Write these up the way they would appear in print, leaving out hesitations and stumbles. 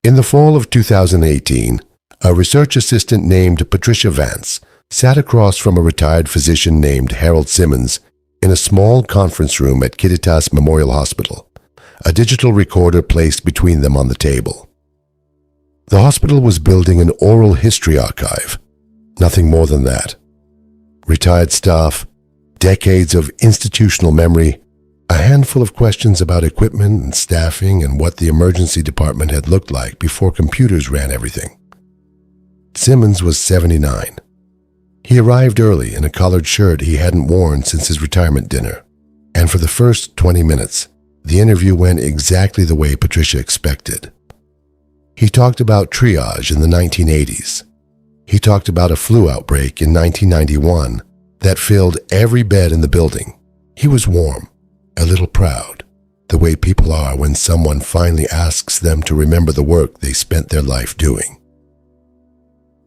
In the fall of 2018, a research assistant named Patricia Vance sat across from a retired physician named Harold Simmons in a small conference room at Kittitas Memorial Hospital, a digital recorder placed between them on the table. The hospital was building an oral history archive, nothing more than that. Retired staff, decades of institutional memory, a handful of questions about equipment and staffing and what the emergency department had looked like before computers ran everything. Simmons was 79. He arrived early in a collared shirt he hadn't worn since his retirement dinner, and for the first 20 minutes, the interview went exactly the way Patricia expected. He talked about triage in the 1980s. He talked about a flu outbreak in 1991 that filled every bed in the building. He was warm, a little proud, the way people are when someone finally asks them to remember the work they spent their life doing.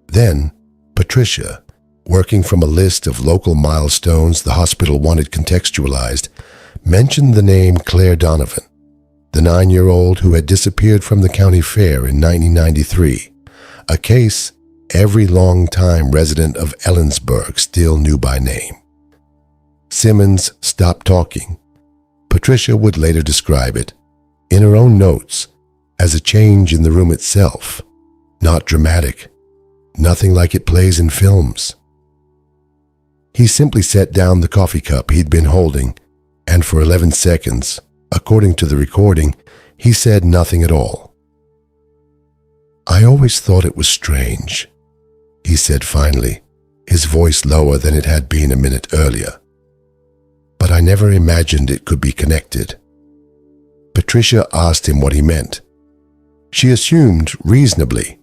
Then, Patricia, working from a list of local milestones the hospital wanted contextualized, mentioned the name Claire Donovan, the 9-year-old who had disappeared from the county fair in 1993, a case every long-time resident of Ellensburg still knew by name. Simmons stopped talking. Patricia would later describe it, in her own notes, as a change in the room itself, not dramatic, nothing like it plays in films. He simply set down the coffee cup he'd been holding, and for 11 seconds, according to the recording, he said nothing at all. "I always thought it was strange," he said finally, his voice lower than it had been a minute earlier. "But I never imagined it could be connected." Patricia asked him what he meant. She assumed, reasonably,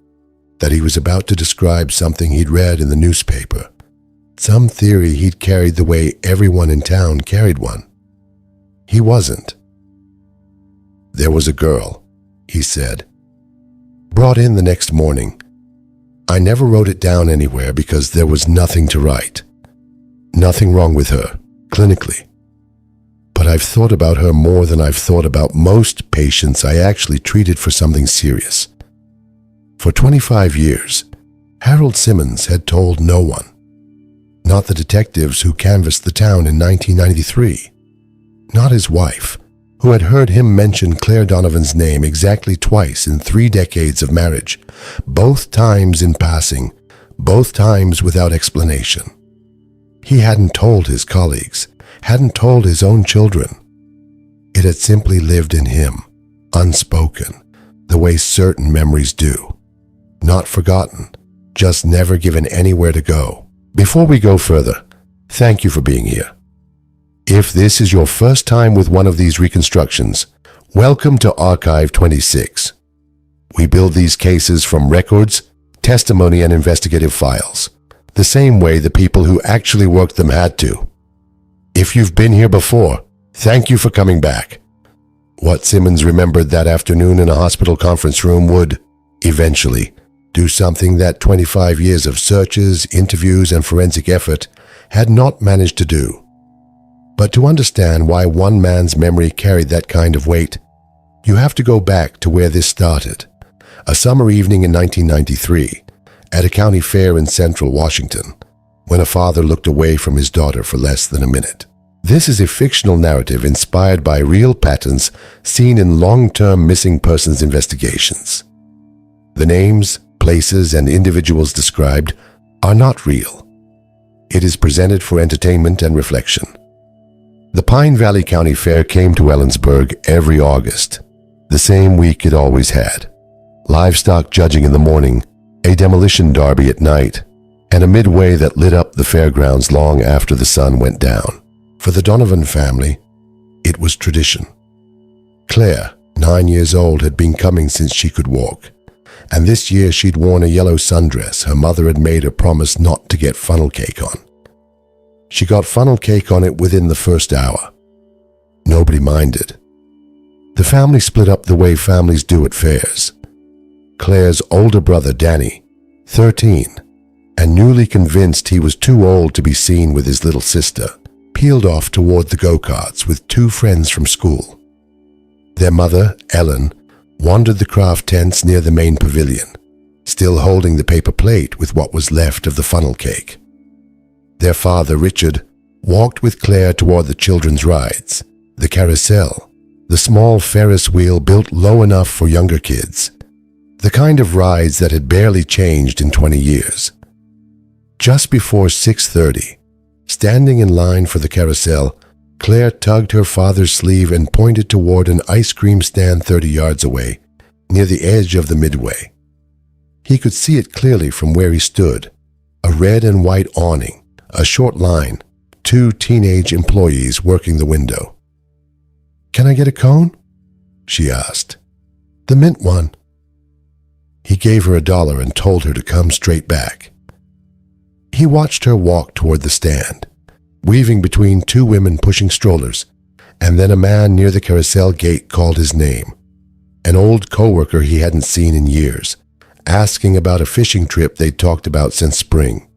that he was about to describe something he'd read in the newspaper, some theory he'd carried the way everyone in town carried one. He wasn't. "There was a girl," he said, "brought in the next morning. I never wrote it down anywhere because there was nothing to write. Nothing wrong with her, clinically. But I've thought about her more than I've thought about most patients I actually treated for something serious. For 25 years, Harold Simmons had told no one. Not the detectives who canvassed the town in 1993. Not his wife, who had heard him mention Claire Donovan's name exactly twice in 3 decades of marriage, both times in passing, both times without explanation. He hadn't told his colleagues, hadn't told his own children. It had simply lived in him, unspoken, the way certain memories do. Not forgotten, just never given anywhere to go. Before we go further, thank you for being here. If this is your first time with one of these reconstructions, welcome to Archive 26. We build these cases from records, testimony, and investigative files, the same way the people who actually worked them had to. If you've been here before, thank you for coming back. What Simmons remembered that afternoon in a hospital conference room would, eventually, do something that 25 years of searches, interviews, and forensic effort had not managed to do. But to understand why one man's memory carried that kind of weight, you have to go back to where this started, a summer evening in 1993, at a county fair in central Washington, when a father looked away from his daughter for less than a minute. This is a fictional narrative inspired by real patterns seen in long-term missing persons investigations. The names, places, and individuals described are not real. It is presented for entertainment and reflection. The Pine Valley County Fair came to Ellensburg every August, the same week it always had. Livestock judging in the morning, a demolition derby at night, and a midway that lit up the fairgrounds long after the sun went down. For the Donovan family, it was tradition. Claire, 9 years old, had been coming since she could walk, and this year she'd worn a yellow sundress her mother had made her promise not to get funnel cake on. She got funnel cake on it within the first hour. Nobody minded. The family split up the way families do at fairs. Claire's older brother, Danny, 13, and newly convinced he was too old to be seen with his little sister, peeled off toward the go-karts with 2 friends from school. Their mother, Ellen, wandered the craft tents near the main pavilion, still holding the paper plate with what was left of the funnel cake. Their father, Richard, walked with Claire toward the children's rides, the carousel, the small Ferris wheel built low enough for younger kids, the kind of rides that had barely changed in 20 years. Just before 6:30, standing in line for the carousel, Claire tugged her father's sleeve and pointed toward an ice cream stand 30 yards away, near the edge of the midway. He could see it clearly from where he stood, a red and white awning, a short line, 2 teenage employees working the window. "Can I get a cone?" she asked. "The mint one." He gave her $1 and told her to come straight back. He watched her walk toward the stand, weaving between 2 women pushing strollers, and then a man near the carousel gate called his name, an old coworker he hadn't seen in years, asking about a fishing trip they'd talked about since spring.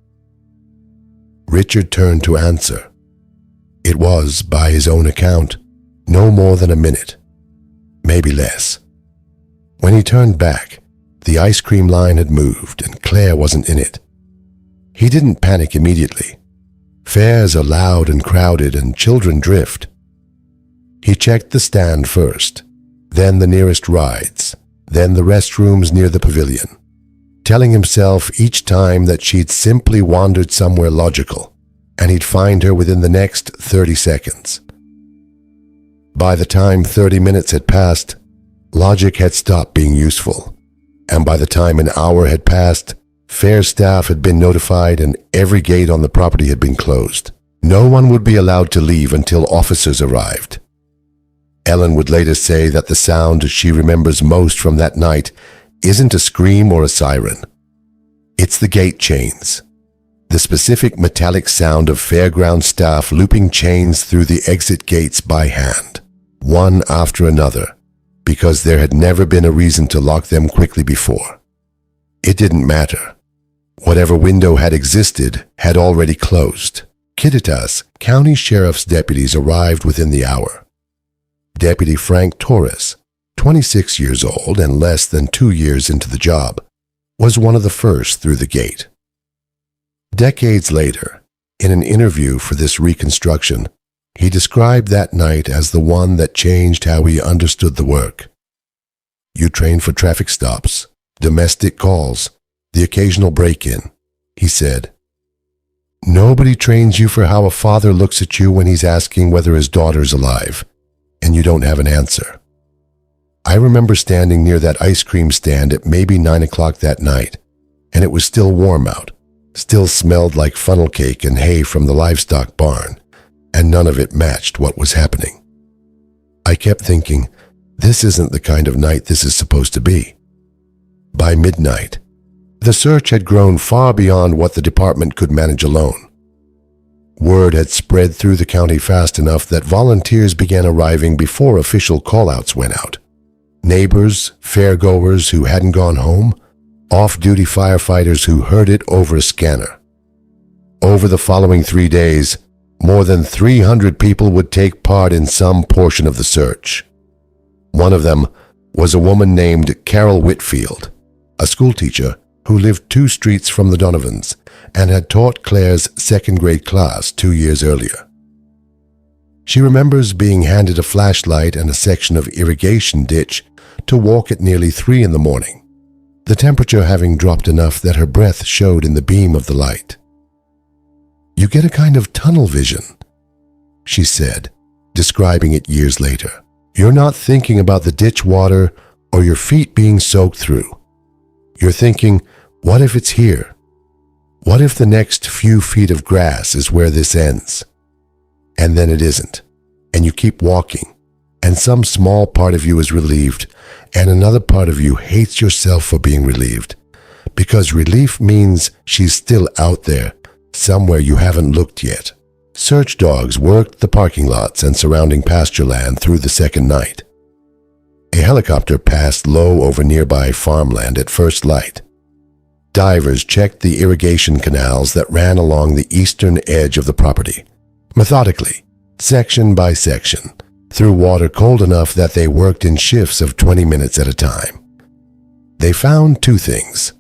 Richard turned to answer. It was, by his own account, no more than a minute, maybe less. When he turned back, the ice cream line had moved and Claire wasn't in it. He didn't panic immediately. Fairs are loud and crowded and children drift. He checked the stand first, then the nearest rides, then the restrooms near the pavilion, telling himself each time that she'd simply wandered somewhere logical, and he'd find her within the next 30 seconds. By the time 30 minutes had passed, logic had stopped being useful, and by the time an hour had passed, fair staff had been notified and every gate on the property had been closed. No one would be allowed to leave until officers arrived. Ellen would later say that the sound she remembers most from that night isn't a scream or a siren. It's the gate chains, the specific metallic sound of fairground staff looping chains through the exit gates by hand, one after another, because there had never been a reason to lock them quickly before. It didn't matter. Whatever window had existed had already closed. Kittitas County Sheriff's deputies arrived within the hour. Deputy Frank Torres, 26 years old and less than 2 years into the job, was one of the first through the gate. Decades later, in an interview for this reconstruction, he described that night as the one that changed how he understood the work. "You train for traffic stops, domestic calls, the occasional break-in," he said. "Nobody trains you for how a father looks at you when he's asking whether his daughter's alive, and you don't have an answer." I remember standing near that ice cream stand at maybe 9 o'clock that night, and it was still warm out, still smelled like funnel cake and hay from the livestock barn, and none of it matched what was happening. I kept thinking, this isn't the kind of night this is supposed to be. By midnight, the search had grown far beyond what the department could manage alone. Word had spread through the county fast enough that volunteers began arriving before official call-outs went out. Neighbors, fairgoers who hadn't gone home, off-duty firefighters who heard it over a scanner. Over the following 3 days, more than 300 people would take part in some portion of the search. One of them was a woman named Carol Whitfield, a schoolteacher who lived 2 streets from the Donovans and had taught Claire's 2nd grade class 2 years earlier. She remembers being handed a flashlight and a section of irrigation ditch to walk at nearly 3 in the morning, the temperature having dropped enough that her breath showed in the beam of the light. "You get a kind of tunnel vision," she said, describing it years later. "You're not thinking about the ditch water or your feet being soaked through. You're thinking, what if it's here? What if the next few feet of grass is where this ends? And then it isn't, and you keep walking, and some small part of you is relieved, and another part of you hates yourself for being relieved, because relief means she's still out there, somewhere you haven't looked yet." Search dogs worked the parking lots and surrounding pasture land through the second night. A helicopter passed low over nearby farmland at first light. Divers checked the irrigation canals that ran along the eastern edge of the property, methodically, section by section, through water cold enough that they worked in shifts of 20 minutes at a time. They found two things: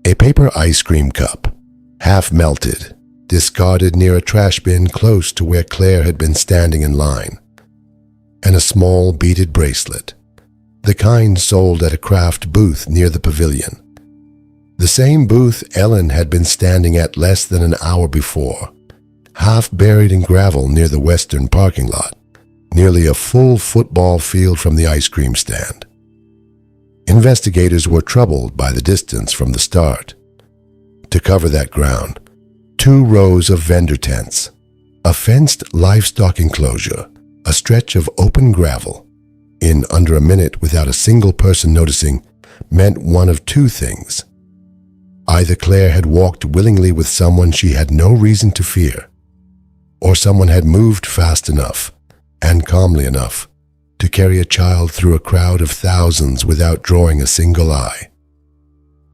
a paper ice cream cup, half melted, discarded near a trash bin close to where Claire had been standing in line, and a small beaded bracelet, the kind sold at a craft booth near the pavilion. The same booth Ellen had been standing at less than an hour before, half buried in gravel near the western parking lot, nearly a full football field from the ice cream stand. Investigators were troubled by the distance from the start. To cover that ground, 2 rows of vendor tents, a fenced livestock enclosure, a stretch of open gravel, in under a minute without a single person noticing, meant one of two things. Either Claire had walked willingly with someone she had no reason to fear, or someone had moved fast enough and calmly enough to carry a child through a crowd of thousands without drawing a single eye.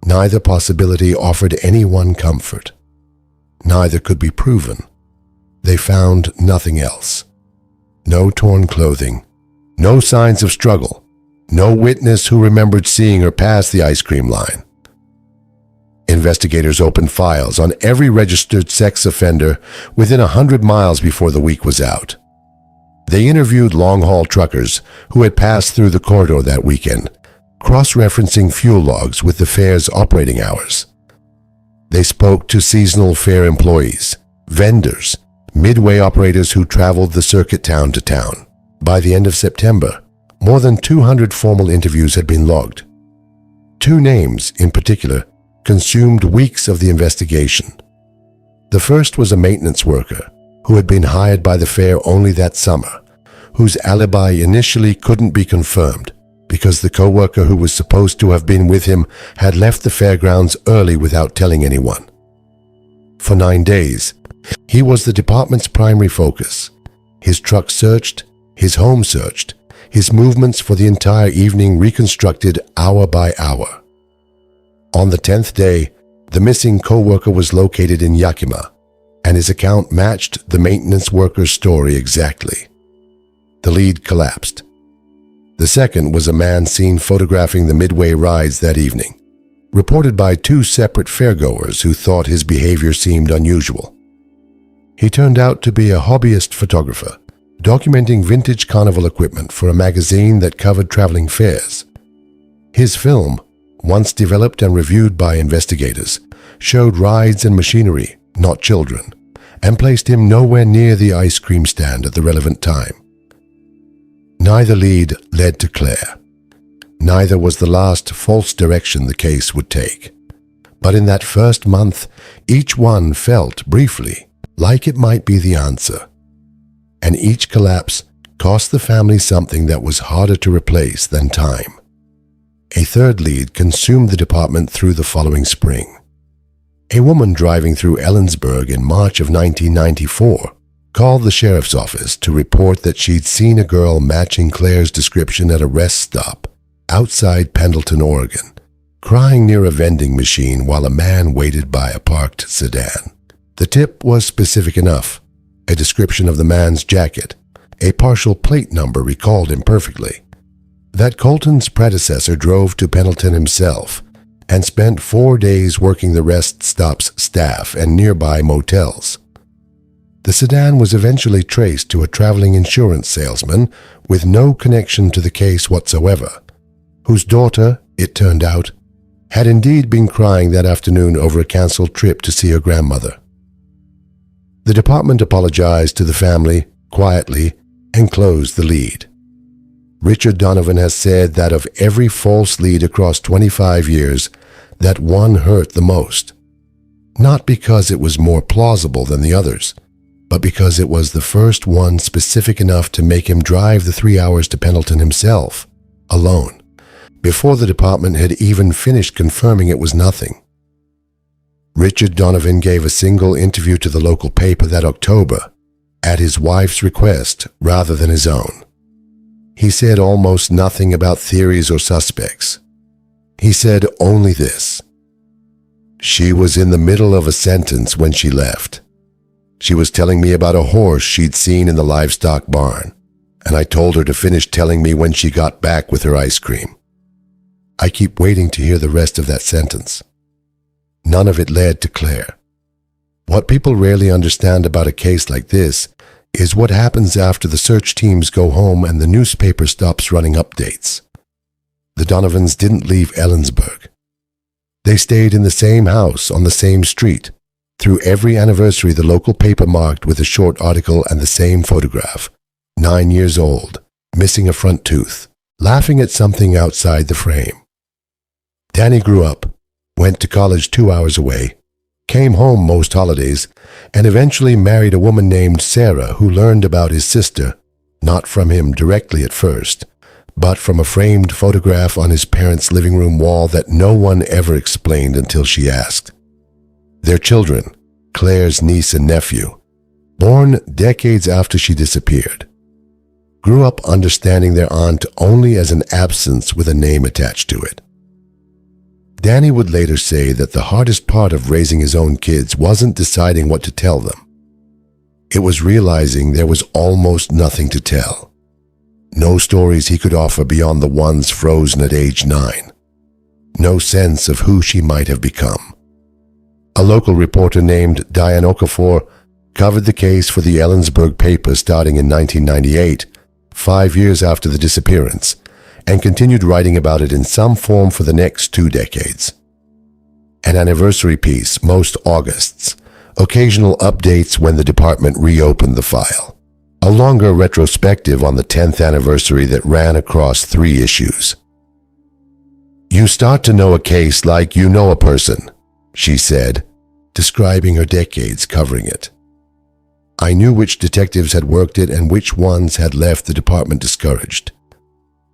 Neither possibility offered anyone comfort. Neither could be proven. They found nothing else. No torn clothing, no signs of struggle, no witness who remembered seeing her pass the ice cream line. Investigators opened files on every registered sex offender within 100 miles before the week was out. They interviewed long-haul truckers who had passed through the corridor that weekend, cross-referencing fuel logs with the fair's operating hours. They spoke to seasonal fair employees, vendors, midway operators who traveled the circuit town to town. By the end of September, more than 200 formal interviews had been logged. 2 names, in particular, consumed weeks of the investigation. The first was a maintenance worker who had been hired by the fair only that summer, whose alibi initially couldn't be confirmed because the co-worker who was supposed to have been with him had left the fairgrounds early without telling anyone. For 9 days, he was the department's primary focus. His truck searched, his home searched, his movements for the entire evening reconstructed hour by hour. On the 10th day, the missing co-worker was located in Yakima, and his account matched the maintenance worker's story exactly. The lead collapsed. The second was a man seen photographing the midway rides that evening, reported by 2 separate fairgoers who thought his behavior seemed unusual. He turned out to be a hobbyist photographer, documenting vintage carnival equipment for a magazine that covered traveling fairs. His film, once developed and reviewed by investigators, showed rides and machinery, not children, and placed him nowhere near the ice cream stand at the relevant time. Neither lead led to Claire. Neither was the last false direction the case would take. But in that first month, each one felt, briefly, like it might be the answer. And each collapse cost the family something that was harder to replace than time. A third lead consumed the department through the following spring. A woman driving through Ellensburg in March of 1994 called the sheriff's office to report that she'd seen a girl matching Claire's description at a rest stop outside Pendleton, Oregon, crying near a vending machine while a man waited by a parked sedan. The tip was specific enough. A description of the man's jacket, a partial plate number recalled imperfectly. That Colton's predecessor drove to Pendleton himself and spent 4 days working the rest stop's staff and nearby motels. The sedan was eventually traced to a traveling insurance salesman with no connection to the case whatsoever, whose daughter, it turned out, had indeed been crying that afternoon over a canceled trip to see her grandmother. The department apologized to the family, quietly, and closed the lead. Richard Donovan has said that of every false lead across 25 years, that one hurt the most. Not because it was more plausible than the others, but because it was the first one specific enough to make him drive the 3 hours to Pendleton himself, alone, before the department had even finished confirming it was nothing. Richard Donovan gave a single interview to the local paper that October, at his wife's request rather than his own. He said almost nothing about theories or suspects. He said only this: "She was in the middle of a sentence when she left. She was telling me about a horse she'd seen in the livestock barn, and I told her to finish telling me when she got back with her ice cream. I keep waiting to hear the rest of that sentence. None of it led to Claire. What people rarely understand about a case like this is what happens after the search teams go home and the newspaper stops running updates. The Donovans didn't leave Ellensburg. They stayed in the same house on the same street. Through every anniversary, the local paper marked with a short article and the same photograph. 9 years old, missing a front tooth, laughing at something outside the frame. Danny grew up, went to college 2 hours away, came home most holidays, and eventually married a woman named Sarah who learned about his sister, not from him directly at first, but from a framed photograph on his parents' living room wall that no one ever explained until she asked. Their children, Claire's niece and nephew, born decades after she disappeared, grew up understanding their aunt only as an absence with a name attached to it. Danny would later say that the hardest part of raising his own kids wasn't deciding what to tell them. It was realizing there was almost nothing to tell. No stories he could offer beyond the ones frozen at age 9. No sense of who she might have become. A local reporter named Diane Okafor covered the case for the Ellensburg paper starting in 1998, 5 years after the disappearance, and continued writing about it in some form for the next 2 decades. An anniversary piece most Augusts, occasional updates when the department reopened the file, a longer retrospective on the 10th anniversary that ran across 3 issues. "You start to know a case like you know a person," she said, describing her decades covering it. "I knew which detectives had worked it and which ones had left the department discouraged.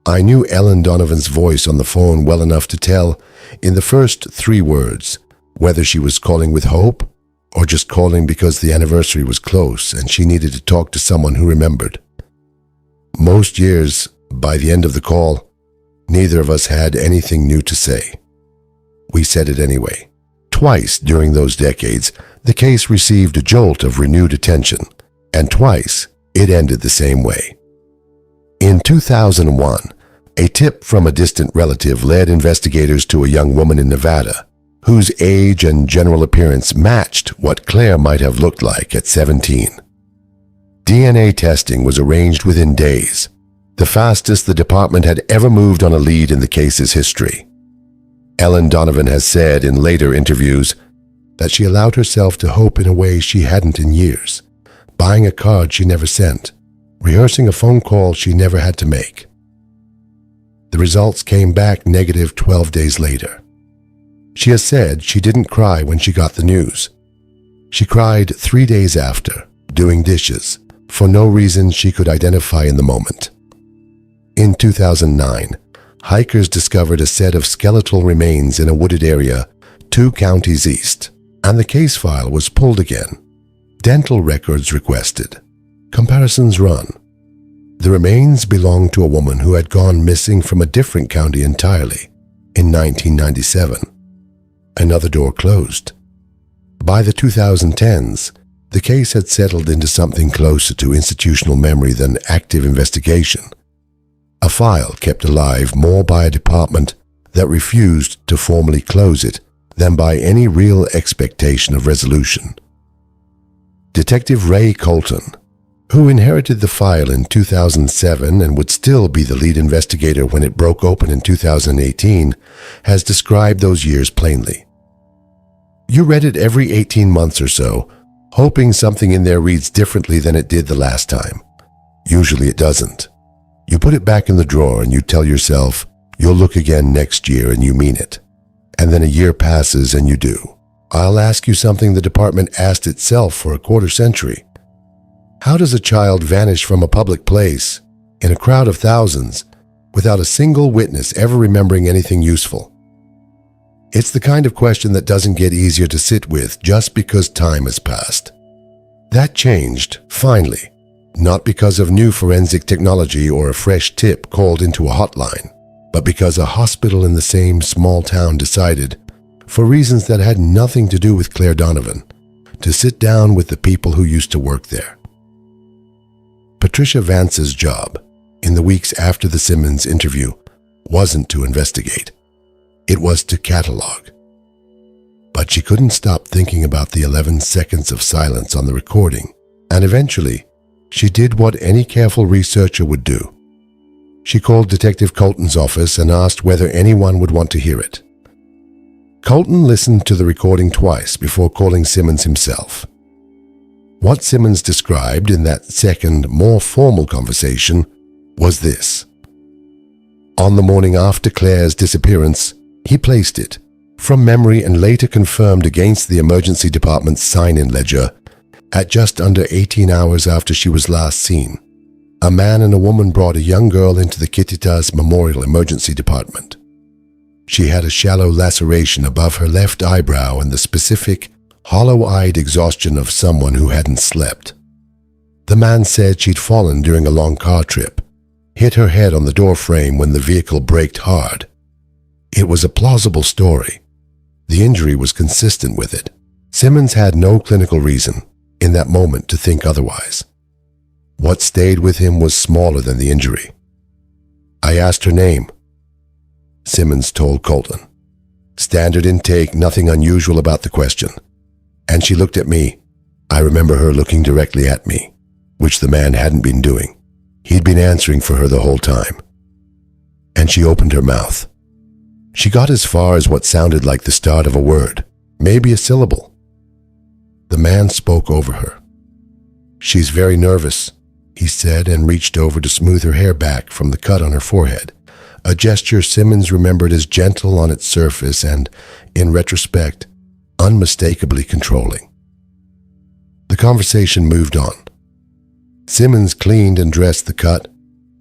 I knew Ellen Donovan's voice on the phone well enough to tell, in the first 3 words, whether she was calling with hope or just calling because the anniversary was close and she needed to talk to someone who remembered. Most years, by the end of the call, neither of us had anything new to say. We said it anyway. Twice during those decades, the case received a jolt of renewed attention, and twice it ended the same way. In 2001, a tip from a distant relative led investigators to a young woman in Nevada whose age and general appearance matched what Claire might have looked like at 17. DNA testing was arranged within days, the fastest the department had ever moved on a lead in the case's history. Ellen Donovan has said in later interviews that she allowed herself to hope in a way she hadn't in years, buying a card she never sent, rehearsing a phone call she never had to make. The results came back negative 12 days later. She has said she didn't cry when she got the news. She cried 3 days after, doing dishes, for no reason she could identify in the moment. In 2009, hikers discovered a set of skeletal remains in a wooded area 2 counties east, and the case file was pulled again. Dental records requested. Comparisons run. The remains belonged to a woman who had gone missing from a different county entirely in 1997. Another door closed. By the 2010s, the case had settled into something closer to institutional memory than active investigation. A file kept alive more by a department that refused to formally close it than by any real expectation of resolution. Detective Ray Colton, who inherited the file in 2007 and would still be the lead investigator when it broke open in 2018, has described those years plainly. "You read it every 18 months or so, hoping something in there reads differently than it did the last time. Usually it doesn't. You put it back in the drawer and you tell yourself, you'll look again next year and you mean it. And then a year passes and you do. I'll ask you something the department asked itself for a quarter century. How does a child vanish from a public place, in a crowd of thousands, without a single witness ever remembering anything useful? It's the kind of question that doesn't get easier to sit with just because time has passed. That changed, finally, not because of new forensic technology or a fresh tip called into a hotline, but because a hospital in the same small town decided, for reasons that had nothing to do with Claire Donovan, to sit down with the people who used to work there. Patricia Vance's job, in the weeks after the Simmons interview, wasn't to investigate. It was to catalog. But she couldn't stop thinking about the 11 seconds of silence on the recording, and eventually, she did what any careful researcher would do. She called Detective Colton's office and asked whether anyone would want to hear it. Colton listened to the recording twice before calling Simmons himself. What Simmons described in that second, more formal conversation was this. On the morning after Claire's disappearance, he placed it, from memory and later confirmed against the emergency department's sign-in ledger, at just under 18 hours after she was last seen. A man and a woman brought a young girl into the Kittitas Memorial Emergency Department. She had a shallow laceration above her left eyebrow and the specific, hollow-eyed exhaustion of someone who hadn't slept. The man said she'd fallen during a long car trip, hit her head on the door frame when the vehicle braked hard. It was a plausible story. The injury was consistent with it. Simmons had no clinical reason in that moment to think otherwise. What stayed with him was smaller than the injury. I asked her name. Simmons told Colton. Standard intake, nothing unusual about the question. And she looked at me. I remember her looking directly at me, which the man hadn't been doing. He'd been answering for her the whole time. And she opened her mouth. She got as far as what sounded like the start of a word, maybe a syllable. The man spoke over her. She's very nervous, he said, and reached over to smooth her hair back from the cut on her forehead, a gesture Simmons remembered as gentle on its surface and, in retrospect, unmistakably controlling. The conversation moved on. Simmons cleaned and dressed the cut,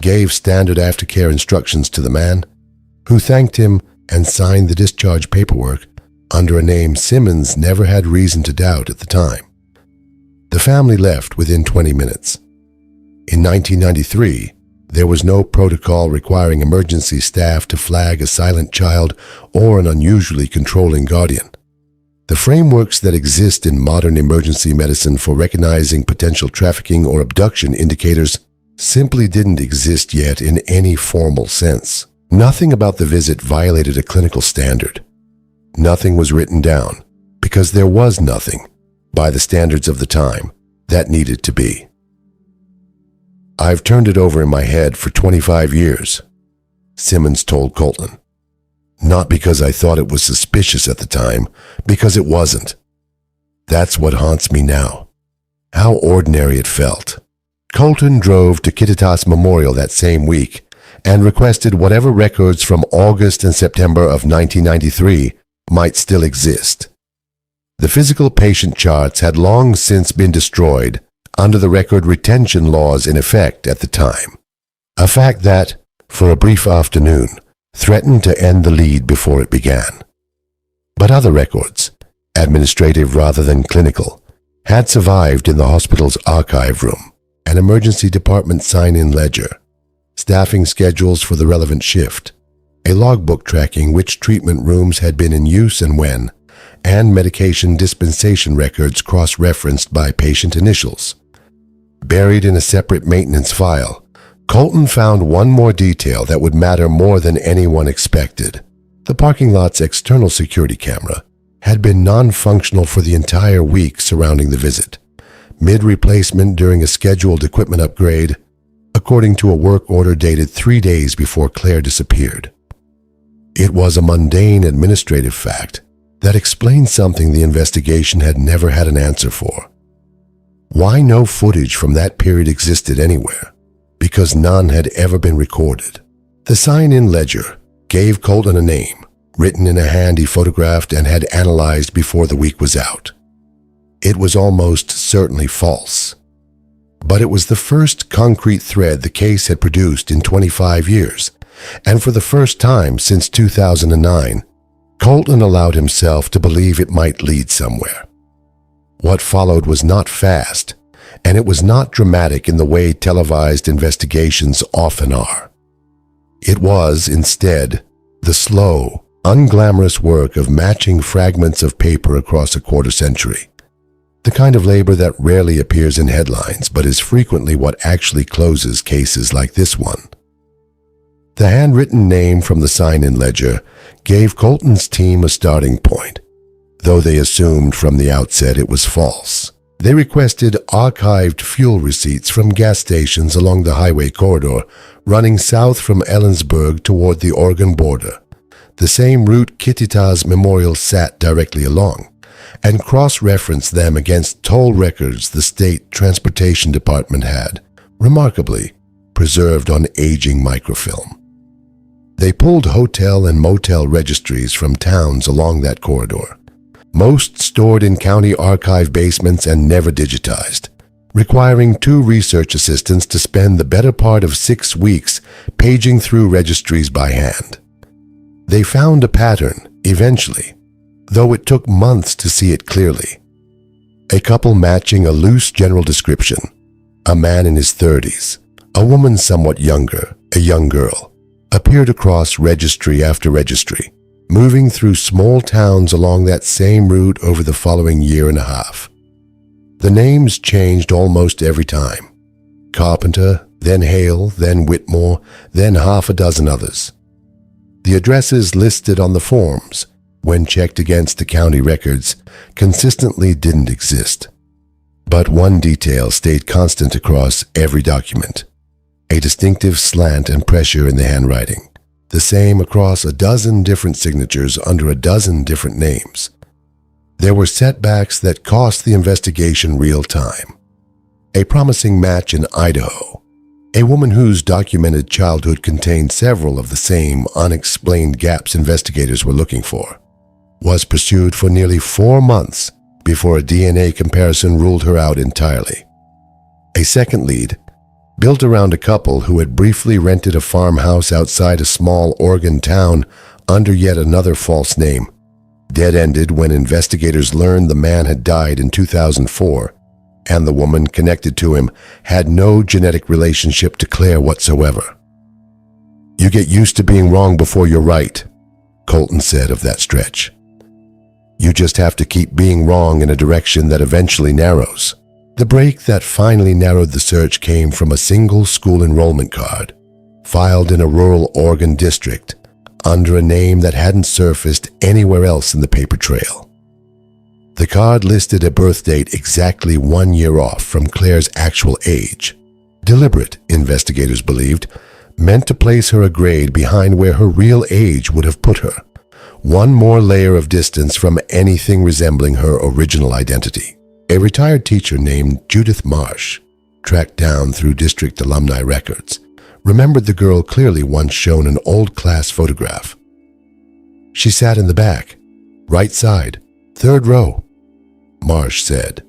gave standard aftercare instructions to the man, who thanked him and signed the discharge paperwork under a name Simmons never had reason to doubt at the time. The family left within 20 minutes. In 1993, there was no protocol requiring emergency staff to flag a silent child or an unusually controlling guardian. The frameworks that exist in modern emergency medicine for recognizing potential trafficking or abduction indicators simply didn't exist yet in any formal sense. Nothing about the visit violated a clinical standard. Nothing was written down, because there was nothing, by the standards of the time, that needed to be. I've turned it over in my head for 25 years, Simmons told Colton. Not because I thought it was suspicious at the time, because it wasn't. That's what haunts me now. How ordinary it felt. Colton drove to Kittitas Memorial that same week and requested whatever records from August and September of 1993 might still exist. The physical patient charts had long since been destroyed under the record retention laws in effect at the time, a fact that, for a brief afternoon, threatened to end the lead before it began. But other records, administrative rather than clinical, had survived in the hospital's archive room, an emergency department sign-in ledger, staffing schedules for the relevant shift, a logbook tracking which treatment rooms had been in use and when, and medication dispensation records cross-referenced by patient initials. Buried in a separate maintenance file, Colton found one more detail that would matter more than anyone expected. The parking lot's external security camera had been non-functional for the entire week surrounding the visit, mid-replacement during a scheduled equipment upgrade, according to a work order dated 3 days before Claire disappeared. It was a mundane administrative fact that explained something the investigation had never had an answer for. Why no footage from that period existed anywhere? Because none had ever been recorded. The sign-in ledger gave Colton a name, written in a hand he photographed and had analyzed before the week was out. It was almost certainly false. But it was the first concrete thread the case had produced in 25 years, and for the first time since 2009, Colton allowed himself to believe it might lead somewhere. What followed was not fast, and it was not dramatic in the way televised investigations often are. It was, instead, the slow, unglamorous work of matching fragments of paper across a quarter century. The kind of labor that rarely appears in headlines but is frequently what actually closes cases like this one. The handwritten name from the sign-in ledger gave Colton's team a starting point, though they assumed from the outset it was false. They requested archived fuel receipts from gas stations along the highway corridor running south from Ellensburg toward the Oregon border, the same route Kittitas Memorial sat directly along, and cross-referenced them against toll records the state transportation department had, remarkably, preserved on aging microfilm. They pulled hotel and motel registries from towns along that corridor, most stored in county archive basements and never digitized, requiring 2 research assistants to spend the better part of 6 weeks paging through registries by hand. They found a pattern, eventually, though it took months to see it clearly. A couple matching a loose general description, a man in his 30s, a woman somewhat younger, a young girl, appeared across registry after registry, moving through small towns along that same route over the following year and a half. The names changed almost every time. Carpenter, then Hale, then Whitmore, then half a dozen others. The addresses listed on the forms, when checked against the county records, consistently didn't exist. But one detail stayed constant across every document: a distinctive slant and pressure in the handwriting, the same across a dozen different signatures under a dozen different names. There were setbacks that cost the investigation real time. A promising match in Idaho, a woman whose documented childhood contained several of the same unexplained gaps investigators were looking for, was pursued for nearly 4 months before a DNA comparison ruled her out entirely. A second lead, built around a couple who had briefly rented a farmhouse outside a small Oregon town under yet another false name, dead-ended when investigators learned the man had died in 2004 and the woman connected to him had no genetic relationship to Claire whatsoever. "You get used to being wrong before you're right," Colton said of that stretch. "You just have to keep being wrong in a direction that eventually narrows." The break that finally narrowed the search came from a single school enrollment card, filed in a rural Oregon district, under a name that hadn't surfaced anywhere else in the paper trail. The card listed a birth date exactly 1 year off from Claire's actual age, deliberate, investigators believed, meant to place her a grade behind where her real age would have put her, one more layer of distance from anything resembling her original identity. A retired teacher named Judith Marsh, tracked down through district alumni records, remembered the girl clearly once shown an old class photograph. "She sat in the back, right side, 3rd row," Marsh said.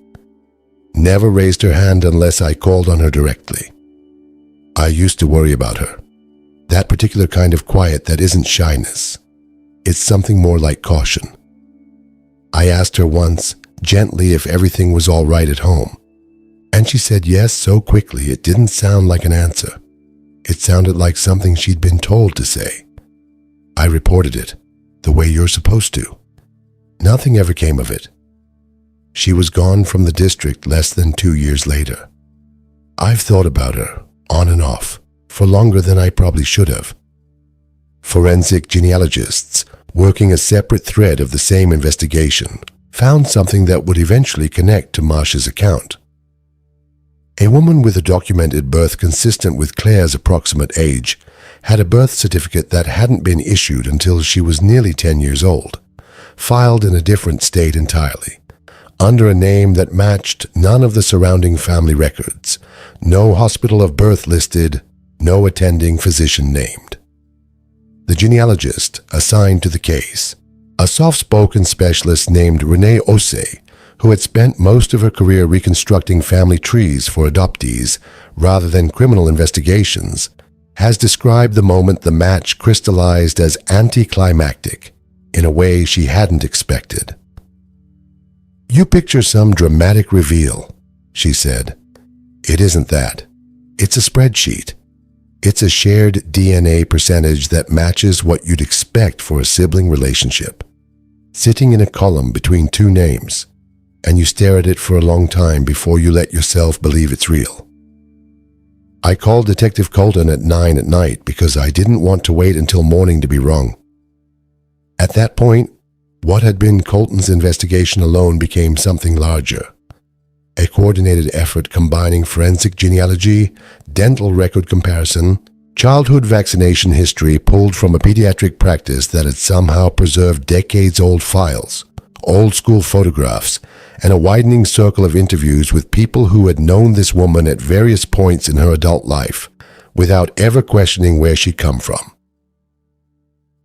"Never raised her hand unless I called on her directly. I used to worry about her. That particular kind of quiet that isn't shyness. It's something more like caution. I asked her once, gently, if everything was all right at home, and she said yes so quickly it didn't sound like an answer. It sounded like something she'd been told to say. I reported it, the way you're supposed to. Nothing ever came of it. She was gone from the district less than 2 years later. I've thought about her, on and off, for longer than I probably should have. Forensic genealogists, working a separate thread of the same investigation, found something that would eventually connect to Marsh's account. A woman with a documented birth consistent with Claire's approximate age had a birth certificate that hadn't been issued until she was nearly 10 years old, filed in a different state entirely, under a name that matched none of the surrounding family records, no hospital of birth listed, no attending physician named. The genealogist assigned to the case, a soft-spoken specialist named Renee Osei, who had spent most of her career reconstructing family trees for adoptees rather than criminal investigations, has described the moment the match crystallized as anticlimactic in a way she hadn't expected. "You picture some dramatic reveal," she said. "It isn't that. It's a spreadsheet. It's a shared DNA percentage that matches what you'd expect for a sibling relationship, sitting in a column between 2 names. and you stare at it for a long time before you let yourself believe it's real. I called Detective Colton at 9 at night because I didn't want to wait until morning to be wrong. At that point, what had been Colton's investigation alone became something larger. A coordinated effort combining forensic genealogy, dental record comparison, childhood vaccination history pulled from a pediatric practice that had somehow preserved decades-old files, old-school photographs, and a widening circle of interviews with people who had known this woman at various points in her adult life, without ever questioning where she'd come from.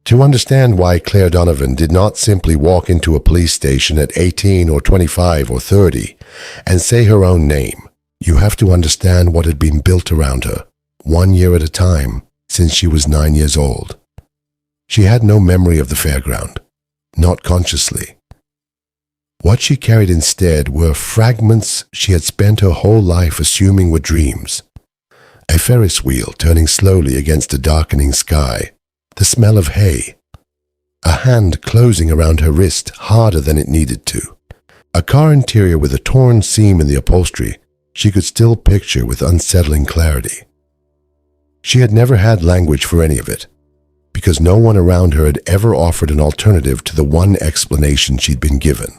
To understand why Claire Donovan did not simply walk into a police station at 18 or 25 or 30 and say her own name, you have to understand what had been built around her, 1 year at a time, since she was 9 years old. She had no memory of the fairground, not consciously. What she carried instead were fragments she had spent her whole life assuming were dreams. A Ferris wheel turning slowly against a darkening sky, the smell of hay, a hand closing around her wrist harder than it needed to, a car interior with a torn seam in the upholstery she could still picture with unsettling clarity. She had never had language for any of it, because no one around her had ever offered an alternative to the one explanation she'd been given.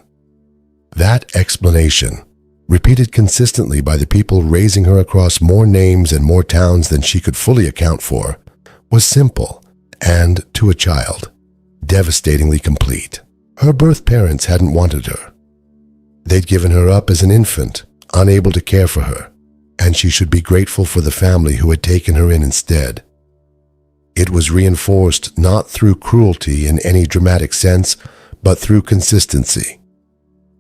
That explanation, repeated consistently by the people raising her across more names and more towns than she could fully account for, was simple and, to a child, devastatingly complete. Her birth parents hadn't wanted her. They'd given her up as an infant, unable to care for her, and she should be grateful for the family who had taken her in instead. It was reinforced not through cruelty in any dramatic sense, but through consistency.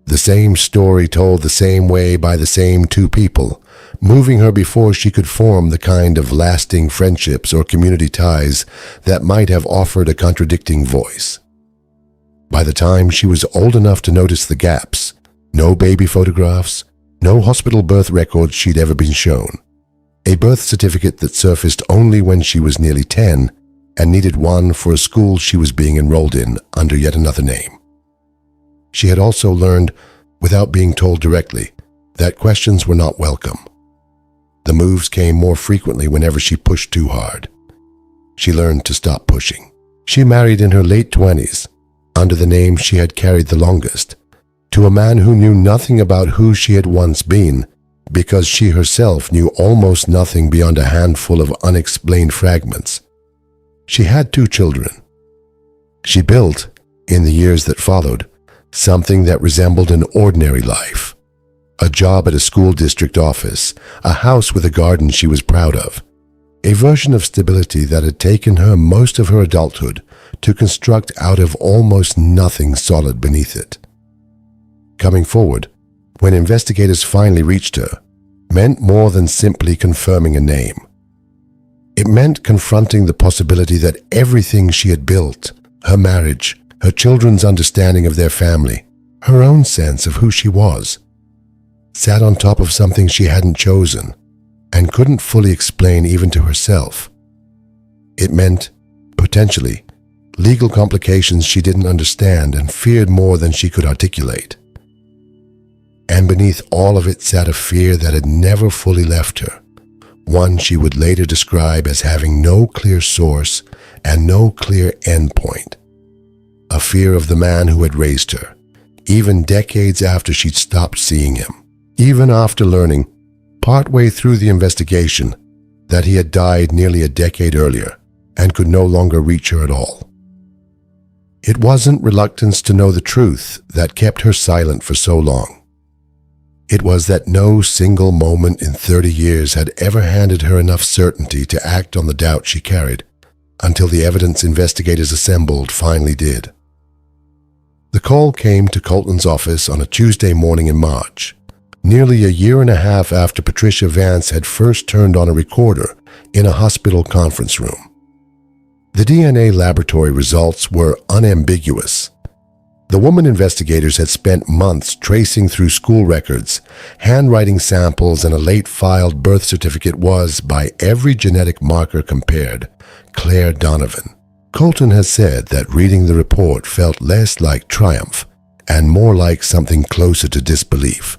The same story told the same way by the same two people, moving her before she could form the kind of lasting friendships or community ties that might have offered a contradicting voice. By the time she was old enough to notice the gaps, no baby photographs, no hospital birth records she'd ever been shown, a birth certificate that surfaced only when she was nearly 10 and needed one for a school she was being enrolled in under yet another name. She had also learned, without being told directly, that questions were not welcome. The moves came more frequently whenever she pushed too hard. She learned to stop pushing. She married in her late 20s, under the name she had carried the longest, to a man who knew nothing about who she had once been, because she herself knew almost nothing beyond a handful of unexplained fragments. She had 2 children. She built, in the years that followed, something that resembled an ordinary life. A job at a school district office, a house with a garden she was proud of, a version of stability that had taken her most of her adulthood to construct out of almost nothing solid beneath it. Coming forward, when investigators finally reached her, meant more than simply confirming a name. It meant confronting the possibility that everything she had built, her marriage, her children's understanding of their family, her own sense of who she was, sat on top of something she hadn't chosen and couldn't fully explain even to herself. It meant, potentially, legal complications she didn't understand and feared more than she could articulate. And beneath all of it sat a fear that had never fully left her, one she would later describe as having no clear source and no clear endpoint. A fear of the man who had raised her, even decades after she'd stopped seeing him, even after learning, partway through the investigation, that he had died nearly a decade earlier and could no longer reach her at all. It wasn't reluctance to know the truth that kept her silent for so long. It was that no single moment in 30 years had ever handed her enough certainty to act on the doubt she carried, until the evidence investigators assembled finally did. The call came to Colton's office on a Tuesday morning in March, nearly a year and a half after Patricia Vance had first turned on a recorder in a hospital conference room. The DNA laboratory results were unambiguous. The woman investigators had spent months tracing through school records, handwriting samples, and a late-filed birth certificate was, by every genetic marker compared, Claire Donovan. Colton has said that reading the report felt less like triumph and more like something closer to disbelief.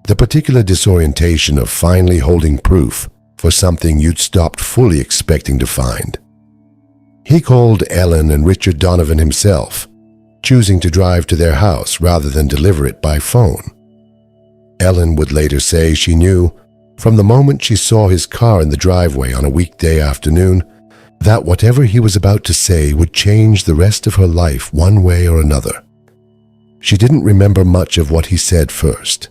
The particular disorientation of finally holding proof for something you'd stopped fully expecting to find. He called Ellen and Richard Donovan himself, choosing to drive to their house rather than deliver it by phone. Ellen would later say she knew, from the moment she saw his car in the driveway on a weekday afternoon, that whatever he was about to say would change the rest of her life one way or another. She didn't remember much of what he said first.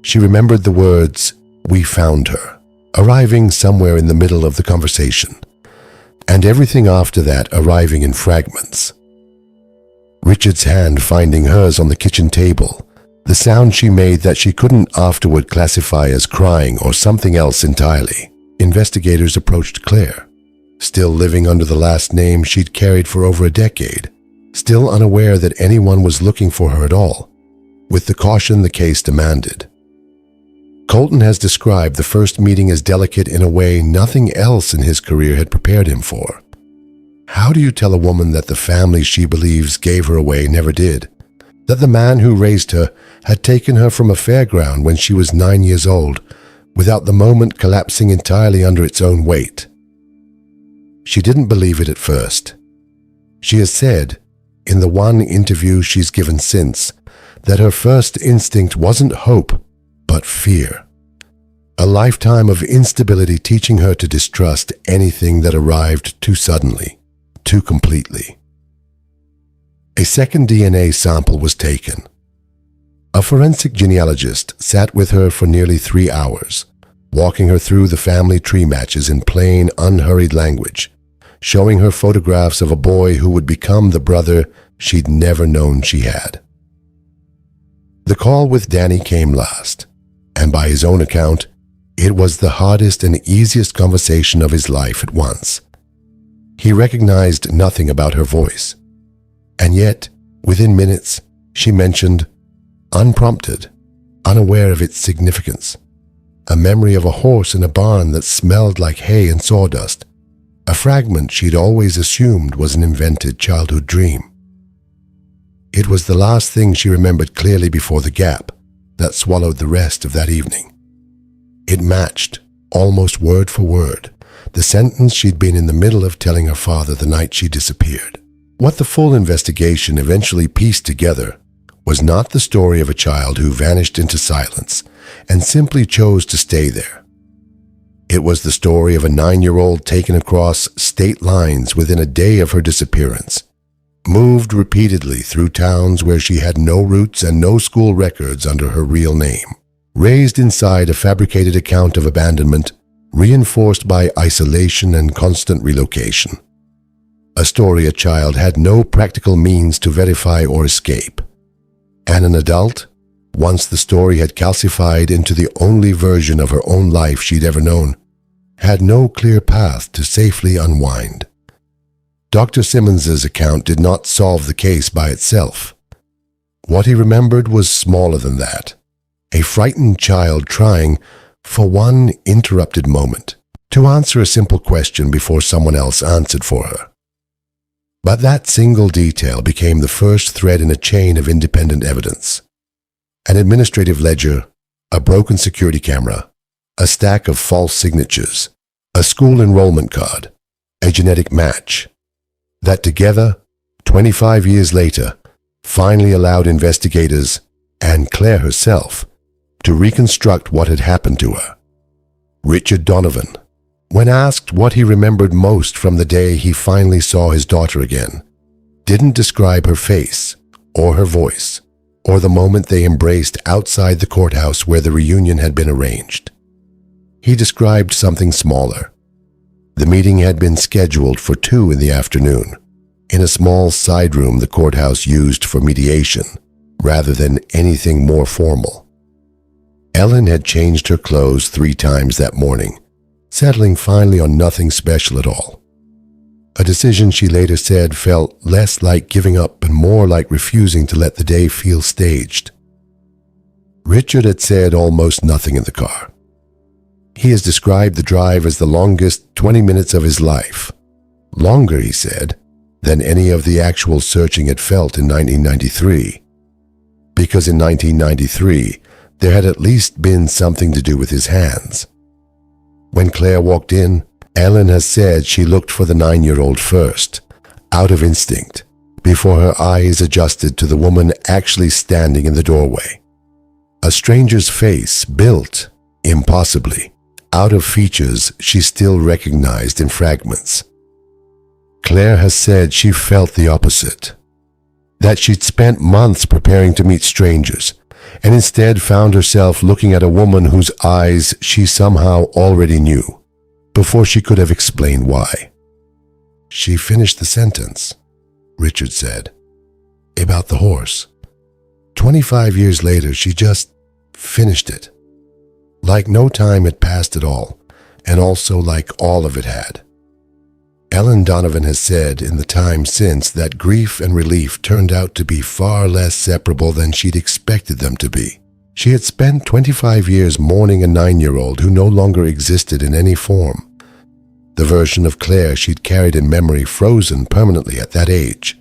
She remembered the words, "We found her," arriving somewhere in the middle of the conversation, and everything after that arriving in fragments. Richard's hand finding hers on the kitchen table, the sound she made that she couldn't afterward classify as crying or something else entirely. Investigators approached Claire, still living under the last name she'd carried for over a decade, still unaware that anyone was looking for her at all, with the caution the case demanded. Colton has described the first meeting as delicate in a way nothing else in his career had prepared him for. How do you tell a woman that the family she believes gave her away never did? That the man who raised her had taken her from a fairground when she was 9 years old, without the moment collapsing entirely under its own weight? She didn't believe it at first. She has said, in the one interview she's given since, that her first instinct wasn't hope, but fear. A lifetime of instability teaching her to distrust anything that arrived too suddenly, too completely. A second DNA sample was taken. A forensic genealogist sat with her for nearly 3 hours, walking her through the family tree matches in plain, unhurried language, showing her photographs of a boy who would become the brother she'd never known she had. The call with Danny came last, and by his own account, it was the hardest and easiest conversation of his life at once. He recognized nothing about her voice, and yet, within minutes, she mentioned, unprompted, unaware of its significance, a memory of a horse in a barn that smelled like hay and sawdust, a fragment she'd always assumed was an invented childhood dream. It was the last thing she remembered clearly before the gap that swallowed the rest of that evening. It matched, almost word for word, the sentence she'd been in the middle of telling her father the night she disappeared. What the full investigation eventually pieced together was not the story of a child who vanished into silence and simply chose to stay there. It was the story of a 9-year-old taken across state lines within a day of her disappearance, moved repeatedly through towns where she had no roots and no school records under her real name, raised inside a fabricated account of abandonment, reinforced by isolation and constant relocation. A story a child had no practical means to verify or escape. And an adult, once the story had calcified into the only version of her own life she'd ever known, had no clear path to safely unwind. Dr. Simmons's account did not solve the case by itself. What he remembered was smaller than that. A frightened child trying, for one interrupted moment, to answer a simple question before someone else answered for her. But that single detail became the first thread in a chain of independent evidence. An administrative ledger, a broken security camera, a stack of false signatures, a school enrollment card, a genetic match, that together, 25 years later, finally allowed investigators, and Claire herself, to reconstruct what had happened to her. Richard Donovan, when asked what he remembered most from the day he finally saw his daughter again, didn't describe her face, or her voice, or the moment they embraced outside the courthouse where the reunion had been arranged. He described something smaller. The meeting had been scheduled for 2 in the afternoon, in a small side room the courthouse used for mediation, rather than anything more formal. Ellen had changed her clothes 3 times that morning, settling finally on nothing special at all. A decision she later said felt less like giving up and more like refusing to let the day feel staged. Richard had said almost nothing in the car. He has described the drive as the longest 20 minutes of his life. Longer, he said, than any of the actual searching had felt in 1993. because in 1993, there had at least been something to do with his hands. When Claire walked in, Ellen has said she looked for the 9-year-old first, out of instinct, before her eyes adjusted to the woman actually standing in the doorway. A stranger's face built, impossibly, out of features she still recognized in fragments. Claire has said she felt the opposite, that she'd spent months preparing to meet strangers, and instead found herself looking at a woman whose eyes she somehow already knew, before she could have explained why. She finished the sentence, Richard said, about the horse. 25 years later, she just finished it. Like no time had passed at all, and also like all of it had. Ellen Donovan has said in the time since that grief and relief turned out to be far less separable than she'd expected them to be. She had spent 25 years mourning a 9-year-old who no longer existed in any form. The version of Claire she'd carried in memory frozen permanently at that age,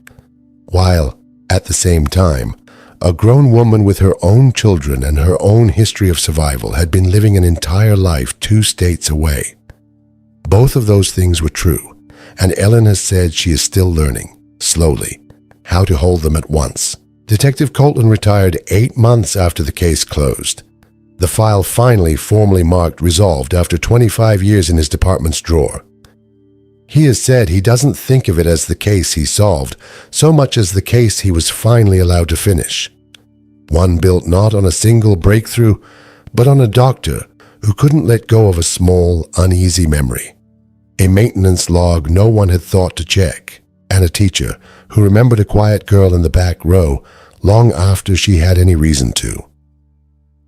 while, at the same time, a grown woman with her own children and her own history of survival had been living an entire life 2 states away. Both of those things were true, and Ellen has said she is still learning, slowly, how to hold them at once. Detective Colton retired 8 months after the case closed. The file finally formally marked resolved after 25 years in his department's drawer. He has said he doesn't think of it as the case he solved, so much as the case he was finally allowed to finish. One built not on a single breakthrough, but on a doctor who couldn't let go of a small, uneasy memory, a maintenance log no one had thought to check, and a teacher who remembered a quiet girl in the back row long after she had any reason to.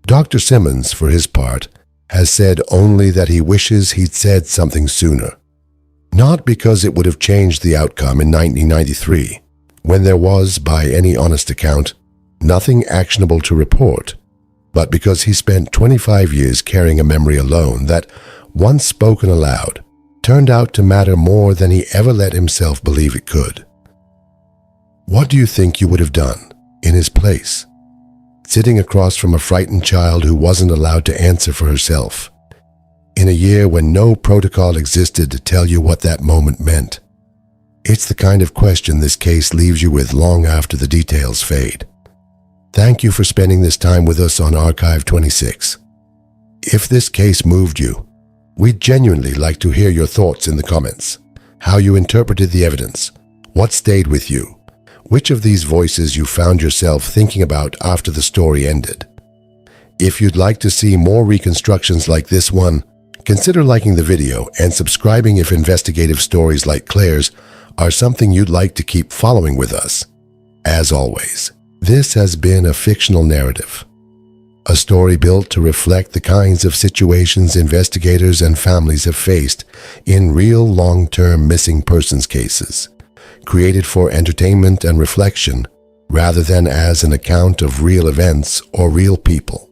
Dr. Simmons, for his part, has said only that he wishes he'd said something sooner. Not because it would have changed the outcome in 1993, when there was, by any honest account, nothing actionable to report, but because he spent 25 years carrying a memory alone that, once spoken aloud, turned out to matter more than he ever let himself believe it could. What do you think you would have done in his place, sitting across from a frightened child who wasn't allowed to answer for herself, in a year when no protocol existed to tell you what that moment meant? It's the kind of question this case leaves you with long after the details fade. Thank you for spending this time with us on Archive 26. If this case moved you, we'd genuinely like to hear your thoughts in the comments, how you interpreted the evidence, what stayed with you, which of these voices you found yourself thinking about after the story ended. If you'd like to see more reconstructions like this one, consider liking the video and subscribing if investigative stories like Claire's are something you'd like to keep following with us. As always, this has been a fictional narrative, a story built to reflect the kinds of situations investigators and families have faced in real long-term missing persons cases, created for entertainment and reflection rather than as an account of real events or real people.